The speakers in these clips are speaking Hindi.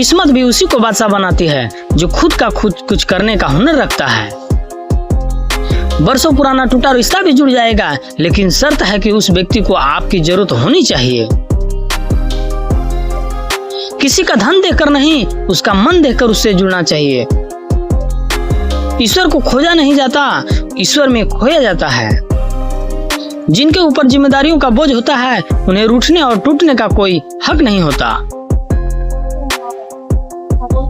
किस्मत भी उसी को बादशाह बनाती है जो खुद कुछ करने का हुनर रखता है। बरसों पुराना टूटा रिश्ता भी जुड़ जाएगा, लेकिन शर्त है कि उस व्यक्ति को आपकी जरूरत होनी चाहिए। किसी का धन देखकर नहीं, उसका मन देखकर उससे जुड़ना चाहिए। ईश्वर को खोजा नहीं जाता, ईश्वर में खोया जाता है। जिनके ऊपर जिम्मेदारियों का बोझ होता है, उन्हें रूठने और टूटने का कोई हक नहीं होता।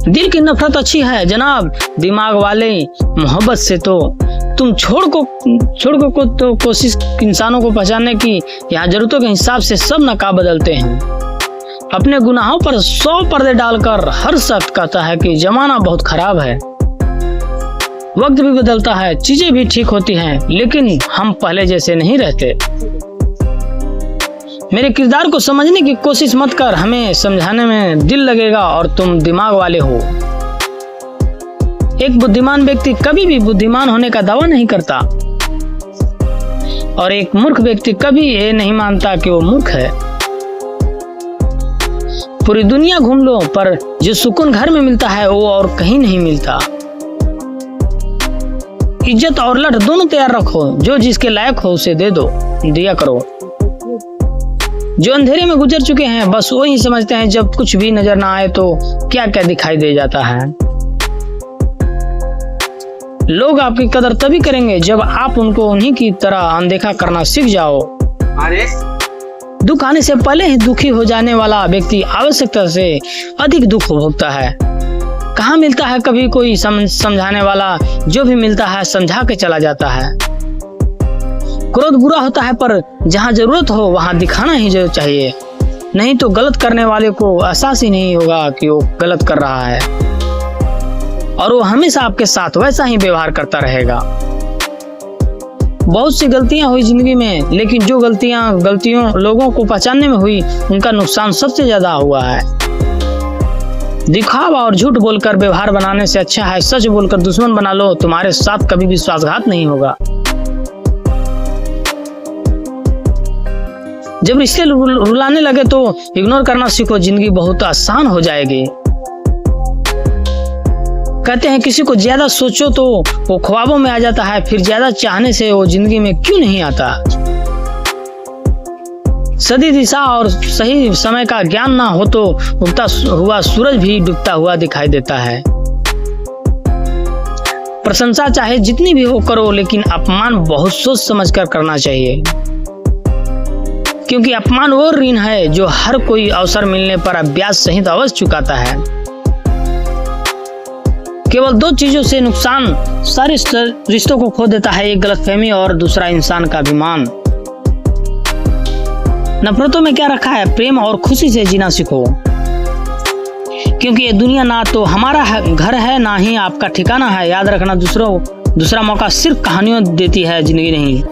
दिल की नफरत अच्छी है जनाब, दिमाग वाले मोहब्बत से तो तुम छोड़ को तो कोशिश इंसानों को पहचानने की, यहाँ जरूरतों के हिसाब से सब नकाब बदलते हैं। अपने गुनाहों पर 100 पर्दे डालकर हर शख्स कहता है कि जमाना बहुत खराब है। वक्त भी बदलता है, चीजें भी ठीक होती हैं, लेकिन हम पहले जैसे नहीं रहते। मेरे किरदार को समझने की कोशिश मत कर, हमें समझाने में दिल लगेगा और तुम दिमाग वाले हो। एक बुद्धिमान व्यक्ति कभी भी बुद्धिमान होने का दावा नहीं करता और एक मूर्ख व्यक्ति कभी ये नहीं मानता कि वो मूर्ख है। पूरी दुनिया घूम लो, पर जो सुकून घर में मिलता है वो और कहीं नहीं मिलता। इज्जत और लठ दोनों तैयार रखो, जो जिसके लायक हो उसे दे दो, दिया करो। जो अंधेरे में गुजर चुके हैं बस वो ही समझते हैं जब कुछ भी नजर ना आए तो क्या क्या दिखाई दे जाता है। लोग आपकी कदर तभी करेंगे जब आप उनको उन्हीं की तरह अनदेखा करना सीख जाओ। दुख आने से पहले ही दुखी हो जाने वाला व्यक्ति आवश्यकता से अधिक दुख भोगता है। कहाँ मिलता है कभी कोई समझाने वाला, जो भी मिलता है समझा के चला जाता है। क्रोध बुरा होता है, पर जहाँ जरूरत हो वहाँ दिखाना ही जरूर चाहिए, नहीं तो गलत करने वाले को एहसास ही नहीं होगा कि वो गलत कर रहा है और वो हमेशा आपके साथ वैसा ही व्यवहार करता रहेगा। बहुत सी गलतियां हुई जिंदगी में, लेकिन जो गलतियों लोगों को पहचानने में हुई, उनका नुकसान सबसे ज्यादा हुआ है। दिखावा और झूठ बोलकर व्यवहार बनाने से अच्छा है सच बोलकर दुश्मन बना लो, तुम्हारे साथ कभी विश्वासघात नहीं होगा। जब रिश्ते रुलाने लगे तो इग्नोर करना सीखो, जिंदगी बहुत आसान हो जाएगी। कहते हैं किसी को ज्यादा सोचो तो वो ख्वाबों में आ जाता है, फिर ज्यादा चाहने से वो जिंदगी में क्यों नहीं आता। सही दिशा और सही समय का ज्ञान ना हो तो उगता हुआ सूरज भी डूबता हुआ दिखाई देता है। प्रशंसा चाहे जितनी भी हो करो, लेकिन अपमान बहुत सोच समझ कर करना चाहिए, क्योंकि अपमान वो ऋण है जो हर कोई अवसर मिलने पर ब्याज सहित अवश्य चुकाता है। केवल 2 चीजों से नुकसान सारे रिश्तों को खो देता है, एक गलतफहमी और दूसरा इंसान का अभिमान। नफरतों में क्या रखा है, प्रेम और खुशी से जीना सीखो, क्योंकि ये दुनिया ना तो हमारा घर है ना ही आपका ठिकाना है। याद रखना, दूसरा मौका सिर्फ कहानियों देती है, जिंदगी नहीं।